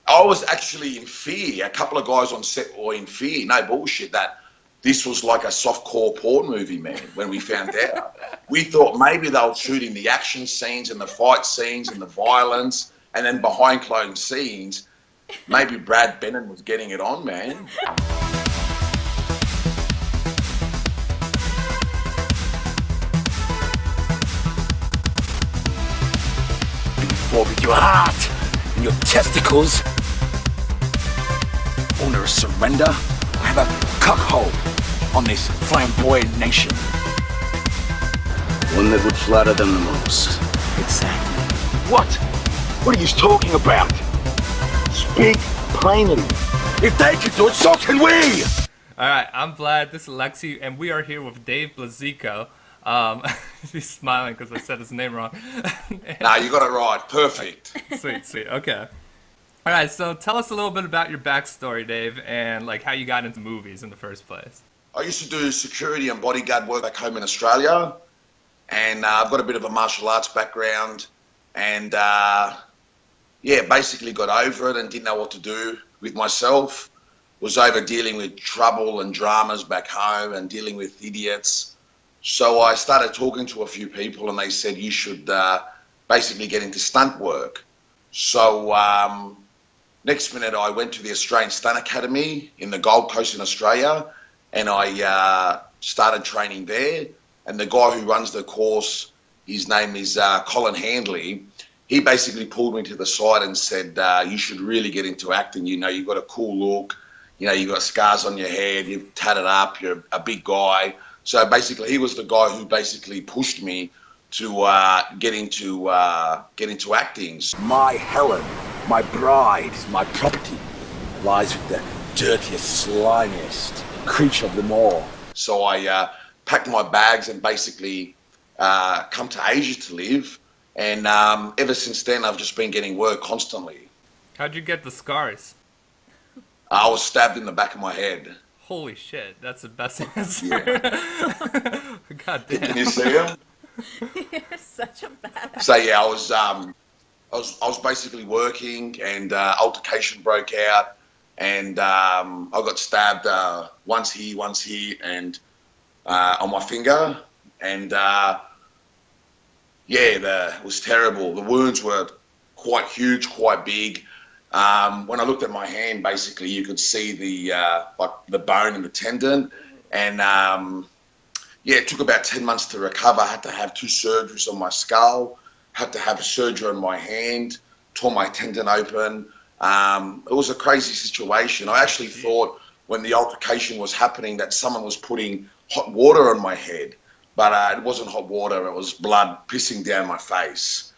I was actually in fear. A couple of guys on set were in fear, no bullshit, that this was like a softcore porn movie, man, when we found out. We thought maybe they were shooting the action scenes and the fight scenes and the violence, and then behind closed scenes, maybe Brad Bennett was getting it on, man. War with your heart and your testicles. Honor surrender. I have a cuckhole on this flamboyant nation. One that would flatter them the most. Exactly. What are you talking about? Speak plainly. If they can do it, so can we! Alright, I'm Vlad, this is Lexi, and we are here with Dave Blazejko. He's smiling because I said his name wrong. Nah, you got it right. Perfect. Sweet. Okay. All right. So tell us a little bit about your backstory, Dave, and like how you got into movies in the first place. I used to do security and bodyguard work back home in Australia, and I've got a bit of a martial arts background, and basically got over it and didn't know what to do with myself. Was over dealing with trouble and dramas back home and dealing with idiots. So I started talking to a few people, and they said you should basically get into stunt work. So next minute I went to the Australian Stunt Academy in the Gold Coast in Australia, and I started training there. And the guy who runs the course, his name is Colin Handley. He basically pulled me to the side and said, you should really get into acting. You know, you've got a cool look. You know, you've got scars on your head. You've tatted up. You're a big guy. So basically, he was the guy who basically pushed me to get into acting. My Helen, my bride, my property, lies with the dirtiest, slimiest creature of them all. So I packed my bags and basically come to Asia to live. And ever since then, I've just been getting work constantly. How'd you get the scars? I was stabbed in the back of my head. Holy shit, that's the best answer. Yeah. God damn. Can you see him? You're such a badass. So yeah, I was basically working, and altercation broke out, and I got stabbed once here, and on my finger, and it was terrible. The wounds were quite huge, quite big. When I looked at my hand, basically you could see the bone and the tendon, and it took about 10 months to recover. I had to have 2 surgeries on my skull, had to have a surgery on my hand, tore my tendon open. It was a crazy situation. I actually thought when the altercation was happening that someone was putting hot water on my head, but it wasn't hot water, it was blood pissing down my face.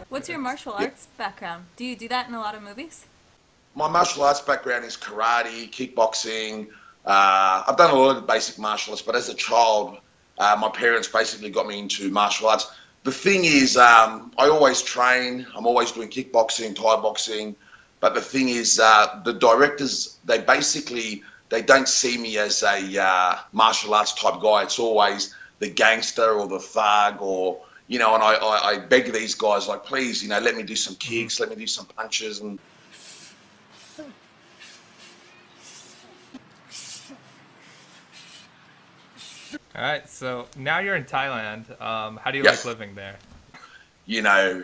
What's your martial arts background? Do you do that in a lot of movies? My martial arts background is karate, kickboxing. I've done a lot of basic martial arts, but as a child, my parents basically got me into martial arts. The thing is, I always train. I'm always doing kickboxing, Thai boxing. But the thing is, the directors, they don't see me as a martial arts type guy. It's always the gangster or the thug, or, you know, and I beg these guys, like, please, you know, let me do some kicks, let me do some punches. And All right, so now you're in Thailand. How do you like living there? You know,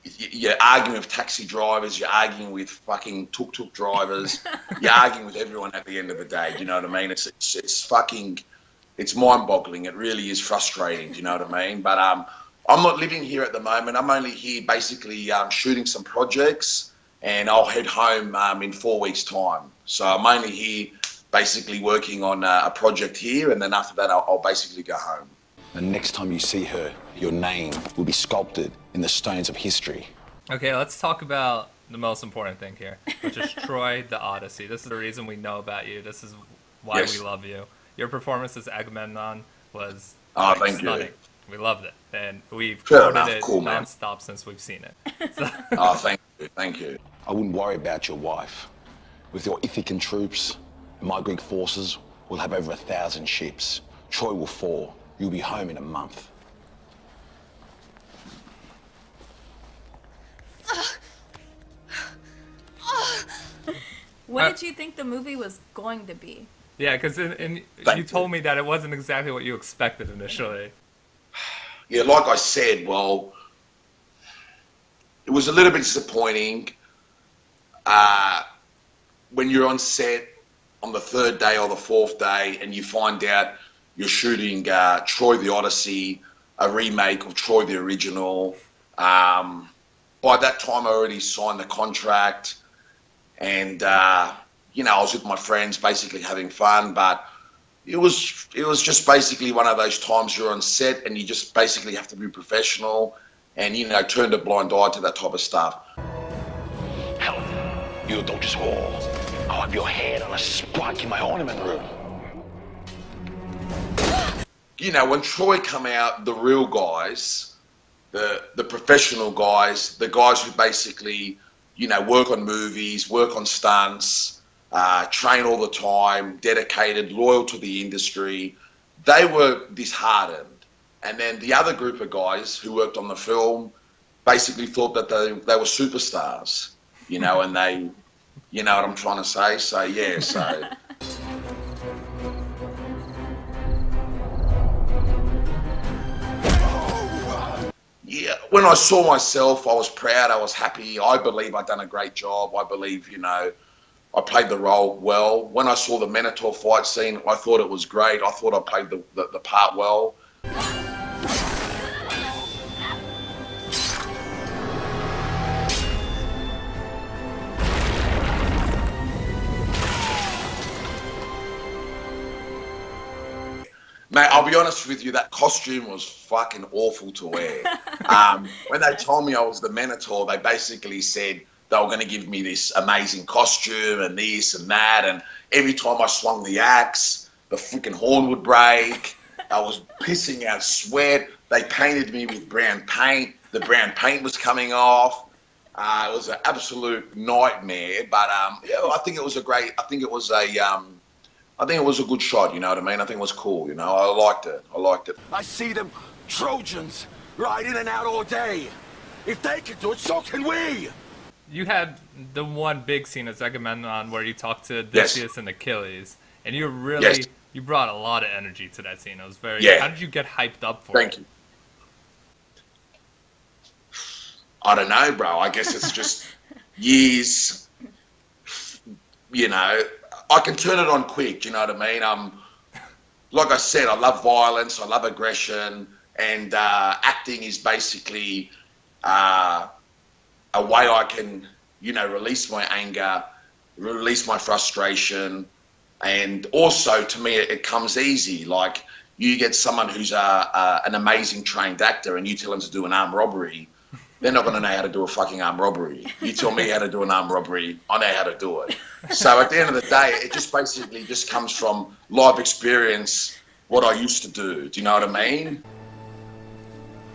you're arguing with taxi drivers, you're arguing with fucking tuk-tuk drivers, you're arguing with everyone at the end of the day, do you know what I mean? It's mind-boggling. It really is frustrating, do you know what I mean? But I'm not living here at the moment. I'm only here basically shooting some projects, and I'll head home in 4 weeks' time. So I'm only here basically working on a project here, and then after that I'll basically go home. The next time you see her, your name will be sculpted in the stones of history. Okay, let's talk about the most important thing here, which is Troy the Odyssey. This is the reason we know about you. This is why we love you. Your performance as Agamemnon was thank stunning. you. We loved it, and we've Fair quoted enough. it Cool, man. non-stop since we've seen it. So. Thank you. I wouldn't worry about your wife. With your Ithacan troops, my Greek forces will have over 1,000 ships. Troy will fall, You'll be home in a month. What did you think the movie was going to be? Yeah, because you told me that it wasn't exactly what you expected initially. Yeah, like I said, well, it was a little bit disappointing when you're on set on the third day or the fourth day and you find out you're shooting Troy the Odyssey, a remake of Troy the original. By that time, I already signed the contract, and you know, I was with my friends, basically having fun. But it was just basically one of those times you're on set and you just basically have to be professional and, you know, turn a blind eye to that type of stuff. Hell, you don't just wall. I'll have your head on a spike in my ornament room. You know, when Troy come out, the real guys, the professional guys, the guys who basically, you know, work on movies, work on stunts, train all the time, dedicated, loyal to the industry, they were disheartened. And then the other group of guys who worked on the film basically thought that they were superstars, you know, and they, you know what I'm trying to say? So, yeah, so... Yeah, when I saw myself, I was proud, I was happy. I believe I'd done a great job. I believe, you know, I played the role well. When I saw the Minotaur fight scene, I thought it was great. I thought I played the part well. Mate, I'll be honest with you, that costume was fucking awful to wear. When they told me I was the Minotaur, they basically said they were going to give me this amazing costume and this and that. And every time I swung the axe, the freaking horn would break. I was pissing out sweat. They painted me with brown paint. The brown paint was coming off. It was an absolute nightmare. But yeah, I think it was a good shot, you know what I mean? I think it was cool, you know? I liked it. I see them Trojans ride in and out all day. If they can do it, so can we! You had the one big scene as Agamemnon where you talked to Odysseus and Achilles, and you really, you brought a lot of energy to that scene. It was very, how did you get hyped up for it? Thank you. I don't know, bro. I guess it's just years, you know, I can turn it on quick, you know what I mean? Like I said, I love violence, I love aggression, and acting is basically a way I can, you know, release my anger, release my frustration, and also, to me, it comes easy. Like, you get someone who's an amazing trained actor and you tell them to do an armed robbery, they're not going to know how to do a fucking armed robbery. You tell me how to do an armed robbery, I know how to do it. So at the end of the day, it just basically just comes from life experience, what I used to do. Do you know what I mean?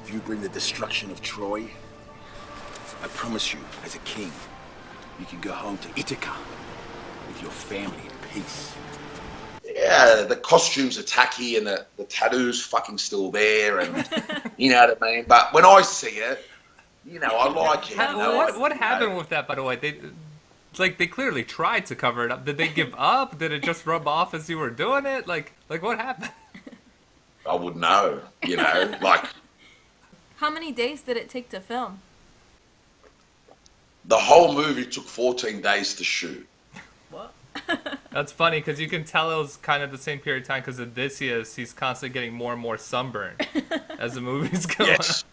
If you bring the destruction of Troy, I promise you, as a king, you can go home to Ithaca with your family in peace. Yeah, the costumes are tacky and the tattoos fucking still there, and you know what I mean? But when I see it, you know, I like it. What happened with that, by the way? It's like they clearly tried to cover it up. Did they give up? Did it just rub off as you were doing it? Like what happened? I would know, you know, like... How many days did it take to film? The whole movie took 14 days to shoot. What? That's funny, because you can tell it was kind of the same period of time, because Odysseus, he's constantly getting more and more sunburned as the movie's going on. Yes.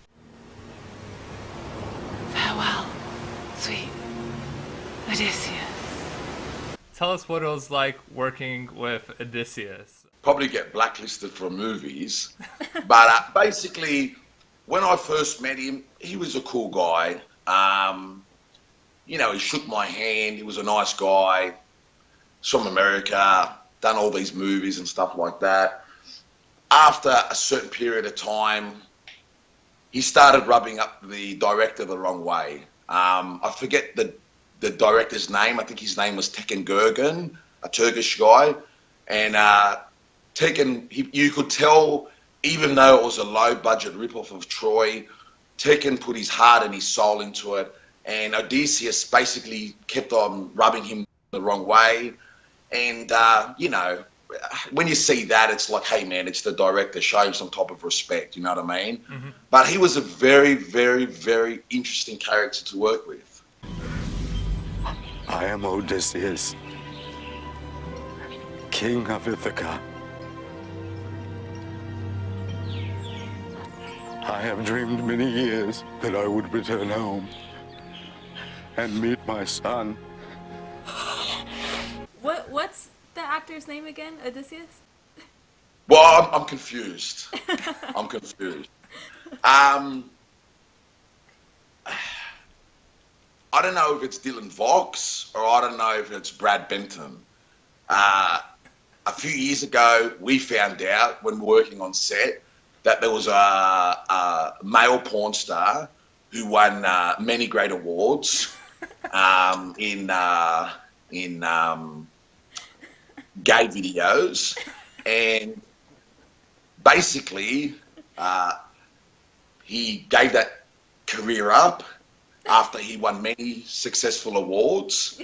Farewell, sweet Odysseus. Tell us what it was like working with Odysseus. Probably get blacklisted from movies. But basically, when I first met him, he was a cool guy. You know, he shook my hand. He was a nice guy. He's from America, done all these movies and stuff like that. After a certain period of time, he started rubbing up the director the wrong way. I forget the director's name. I think his name was Tekin Gurgen, a Turkish guy. And Tekin, you could tell even though it was a low-budget ripoff of Troy, Tekken put his heart and his soul into it, and Odysseus basically kept on rubbing him the wrong way. And, you know, when you see that, it's like, hey, man, it's the director. Show him some type of respect, you know what I mean? Mm-hmm. But he was a very, very, very interesting character to work with. I am Odysseus, king of Ithaca. I have dreamed many years that I would return home and meet my son. What's the actor's name again? Odysseus? Well, I'm confused. I'm confused. I don't know if it's Dylan Vox or I don't know if it's Brad Benton. A few years ago, we found out when we were working on set that there was a male porn star who won many great awards in gay videos, and basically he gave that career up after he won many successful awards,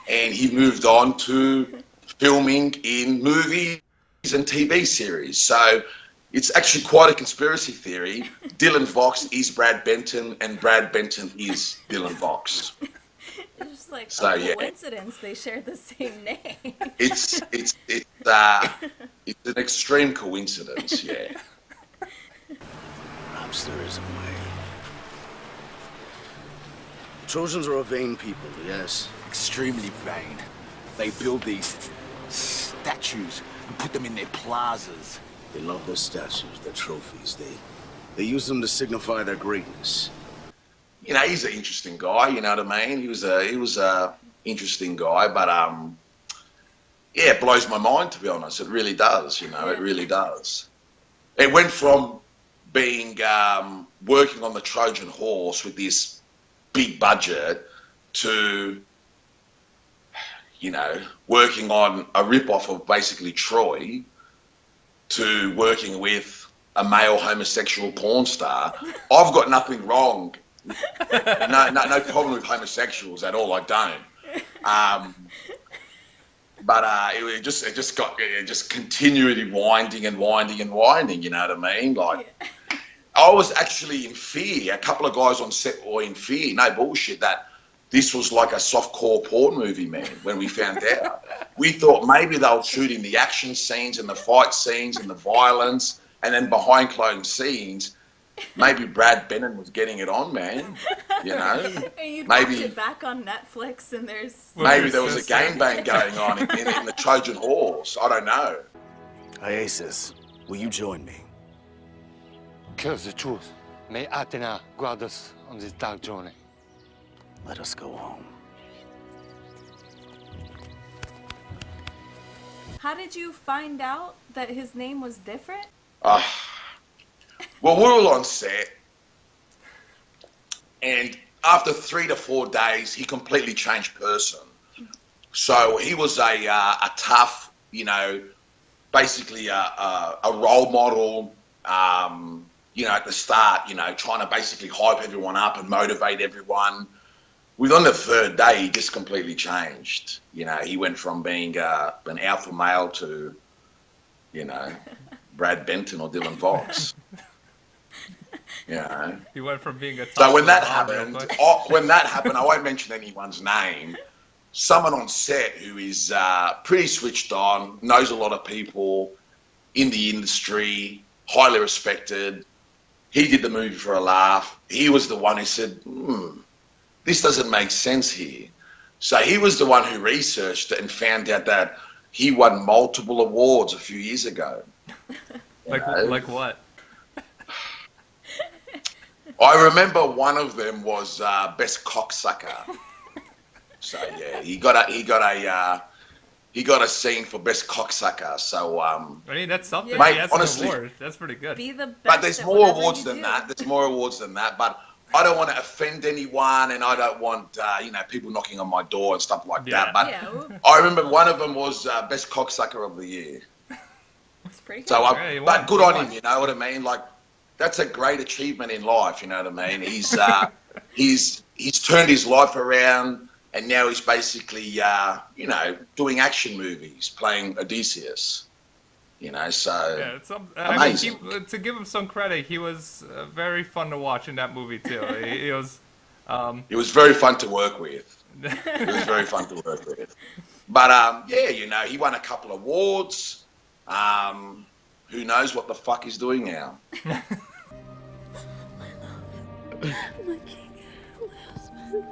and he moved on to filming in movies and TV series. So it's actually quite a conspiracy theory. Dylan Vox is Brad Benton, and Brad Benton is Dylan Vox. It's just like So, a yeah. coincidence they share the same name. It's an extreme coincidence, yeah. Perhaps there is a way. Trojans are a vain people, yes. Extremely vain. They build these statues and put them in their plazas. They love their statues, their trophies. They use them to signify their greatness. You know, he's an interesting guy, you know what I mean? He was a interesting guy, but yeah, it blows my mind, to be honest. It really does, you know, it really does. It went from being working on the Trojan horse with this big budget to, you know, working on a rip-off of basically Troy, to working with a male homosexual porn star. I've got nothing wrong. No problem with homosexuals at all. I don't. But it just continually winding and winding and winding. You know what I mean? Like, I was actually in fear. A couple of guys on set were in fear. No bullshit. That this was like a softcore porn movie, man. When we found out, we thought maybe they were shooting the action scenes and the fight scenes and the violence, and then behind closed scenes, maybe Brad Benton was getting it on, man. You know, And you maybe watch it back on Netflix and there's... maybe there was a gangbang going on in the Trojan horse. I don't know. Iasus, will you join me? Curse the truth. May Athena guard us on this dark journey. Let us go home. How did you find out that his name was different? Well, we were on set, and after 3 to 4 days, he completely changed person. So he was a tough, you know, basically a role model, you know, at the start, you know, trying to basically hype everyone up and motivate everyone. Within the 3rd day, he just completely changed. You know, he went from being an alpha male to, you know, Brad Benton or Dylan Vox. You know. He went from being a So when that top happened, real quick. I won't mention anyone's name. Someone on set who is pretty switched on, knows a lot of people in the industry, highly respected. He did the movie for a laugh. He was the one who said, this doesn't make sense here. So he was the one who researched it and found out that he won multiple awards a few years ago. Like what? I remember one of them was best cocksucker. So yeah, he got a scene for best cocksucker. So I mean, that's something. Mate, He has honestly, an award. That's pretty good. Be the best but there's at more whatever awards you than do. that. There's more awards than that. But I don't want to offend anyone, and I don't want you know, people knocking on my door and stuff like Yeah. that. But Yeah, I remember one of them was best cocksucker of the year. pretty good. So, Yeah, but good on him, you know what I mean? Like, that's a great achievement in life, you know what I mean? He's turned his life around, and now he's basically, you know, doing action movies, playing Odysseus. You know, so Yeah, amazing. I mean, to give him some credit, he was very fun to watch in that movie too. He was. It was very fun to work with. It was very fun to work with. But yeah, you know, he won a couple of awards. Who knows what the fuck he's doing now? My king, my husband.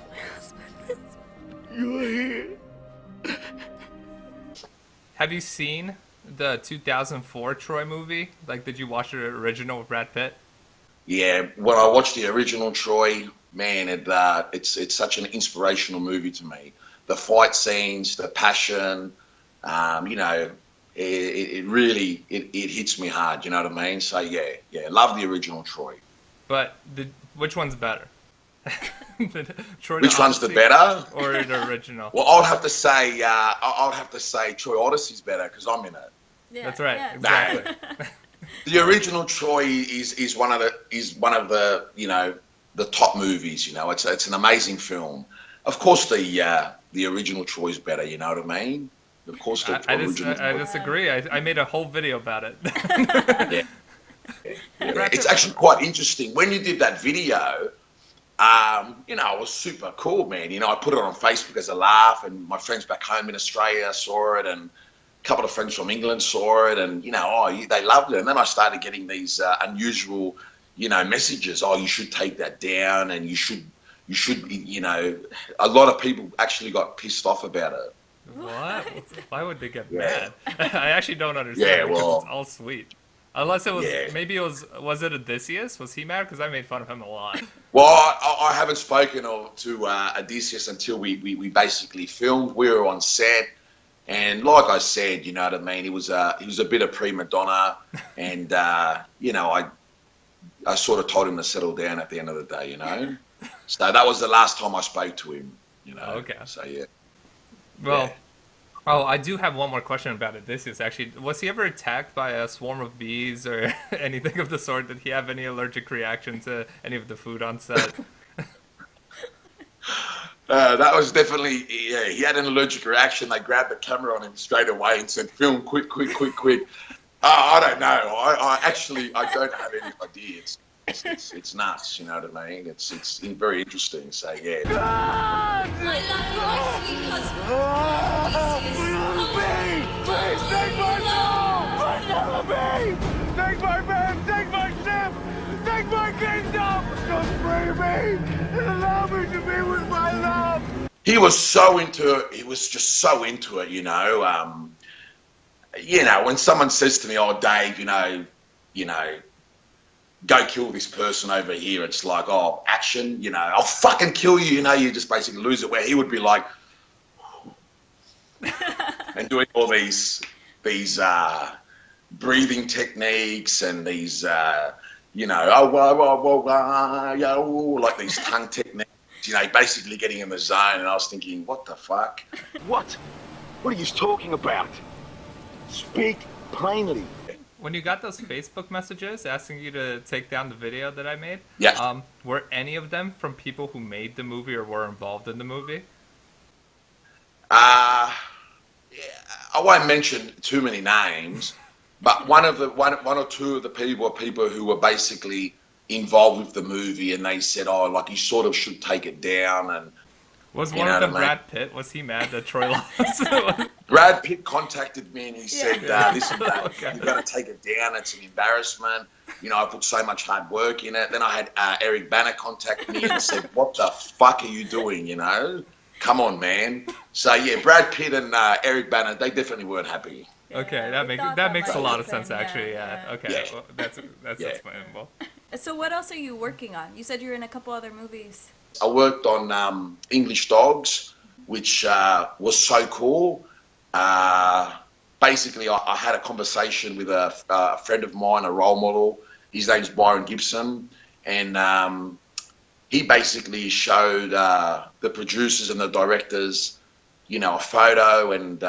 My husband. You're here. Have you seen the 2004 Troy movie? Like, did you watch the original with Brad Pitt? Yeah, when I watched the original Troy, man, it's such an inspirational movie to me. The fight scenes, the passion, you know, it really hits me hard. You know what I mean? So yeah, love the original Troy. But which one's better? Which one's the better? Or the original? Well, I'll have to say Troy Odyssey's better because I'm in it. Yeah, That's right. yeah. Exactly. The original Troy is one of the you know, the top movies. You know, it's an amazing film. Of course, the original Troy is better. You know what I mean? Of course, the original. I disagree. I made a whole video about it. Yeah. It's actually quite interesting when you did that video. You know, it was super cool, man. You know, I put it on Facebook as a laugh, and my friends back home in Australia saw it, and a couple of friends from England saw it, and you know, they loved it. And then I started getting these unusual, you know, messages. Oh, you should take that down, and you should, you know, a lot of people actually got pissed off about it. What? Why would they get mad? I actually don't understand. Yeah, because well, it's all sweet. Unless it was, yeah. maybe it was it Odysseus? Was he mad? Because I made fun of him a lot. Well, I haven't spoken to Odysseus until we basically filmed. We were on set, and like I said, you know what I mean. He was a bit of prima donna, and you know, I sort of told him to settle down at the end of the day, you know. So that was the last time I spoke to him, you know. Okay. So yeah. Well. Yeah. Oh, I do have one more question about Odysseus, actually. Was he ever attacked by a swarm of bees or anything of the sort? Did he have any allergic reaction to any of the food on set? That was definitely, yeah, he had an allergic reaction. They grabbed the camera on him straight away and said, film, quick. I don't know. I don't have any idea. It's nuts, you know what I mean? It's very interesting, so yeah. My love, my sweet husband. Please take my soul! Take my man! Take my ship! Take my kingdom! Just free me and allow me to be with my love! He was so into it. He was just so into it, you know. You know, when someone says to me, "Oh, Dave, you know, go kill this person over here," it's like, "Oh, action, you know, I'll fucking kill you," you know. You just basically lose it. Where he would be like, and doing all these breathing techniques and these, you know, like these tongue techniques. You know, basically getting in the zone, and I was thinking, what the fuck? What? What are you talking about? Speak plainly. When you got those Facebook messages asking you to take down the video that I made, Yeah. Were any of them from people who made the movie or were involved in the movie? Yeah, I won't mention too many names, but one or two of the people are people who were basically involved with the movie, and they said, "Oh, like you sort of should take it down." And Was one of them Brad Pitt? Was he mad that Troy lost? Brad Pitt contacted me and he said, Yeah. "Listen, Dad, Okay. you've got to take it down. It's an embarrassment. You know, I put so much hard work in it." Then I had Eric Bana contact me and said, "What the fuck are you doing? You know, come on, man." So yeah, Brad Pitt and Eric Bana, they definitely weren't happy. Okay, thought that makes a might lot of happen, sense, actually. yeah. Yeah. Okay, Yeah. well, that's Yeah. explainable. So what else are you working on? You said you're in a couple other movies. I worked on English Dogs, which was so cool. Basically, I had a conversation with a friend of mine, a role model. His name's Byron Gibson, and he basically showed the producers and the directors, a photo and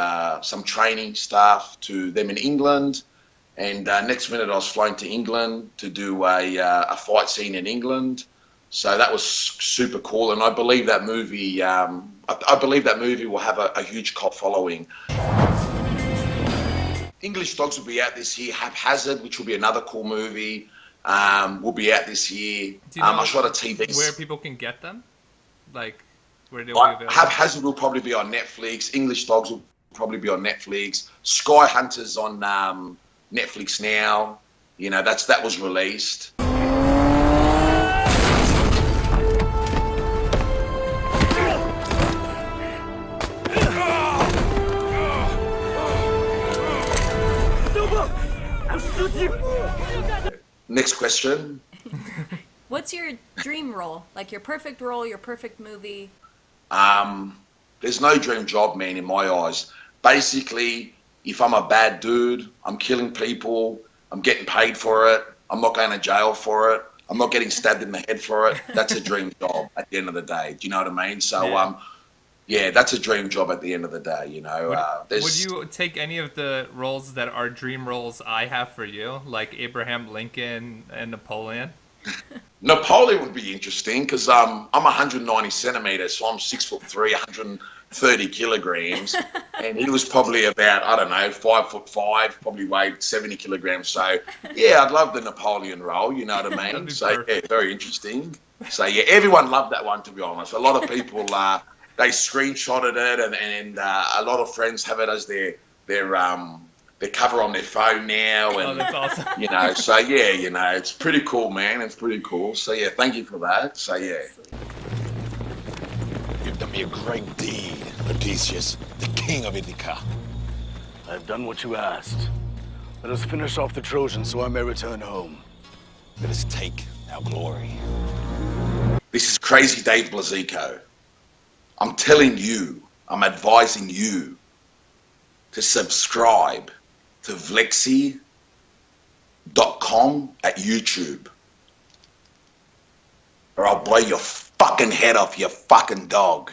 some training stuff to them in England. And next minute I was flown to England to do a fight scene in England. So that was super cool. And I believe that movie, will have a huge cult following. English Dogs will be out this year. Haphazard, which will be another cool movie, will be out this year. Do you know I shot a TV. Where people can get them? Like, where they'll be available? Haphazard will probably be on Netflix. English Dogs will probably be on Netflix. Sky Hunters on Netflix now. That was released. Next question. What's your dream role? Like your perfect role, your perfect movie? There's no dream job, man, in my eyes. Basically, if I'm a bad dude, I'm killing people, I'm getting paid for it, I'm not going to jail for it, I'm not getting stabbed in the head for it, that's a dream job at the end of the day. Do you know what I mean? So, yeah, that's a dream job at the end of the day, Would you take any of the roles that are dream roles I have for you, like Abraham Lincoln and Napoleon? Napoleon would be interesting because I'm 190 centimeters, so I'm 6'3", 130 kilograms, and he was probably about 5'5", probably weighed 70 kilograms. So yeah, I'd love the Napoleon role. You know what I mean? So perfect. Yeah, very interesting. So yeah, everyone loved that one, to be honest. A lot of people they screenshotted it, and a lot of friends have it as their cover on their phone now, and that's awesome. So yeah, it's pretty cool, man. It's pretty cool. So yeah, thank you for that. So yeah. You've done me a great deed, Odysseus, the king of Ithaca. I've done what you asked. Let us finish off the Trojans so I may return home. Let us take our glory. This is Crazy Dave Blazejko. I'm telling you, I'm advising you to subscribe to Vlexi.com at YouTube, or I'll blow your fucking head off, you fucking dog.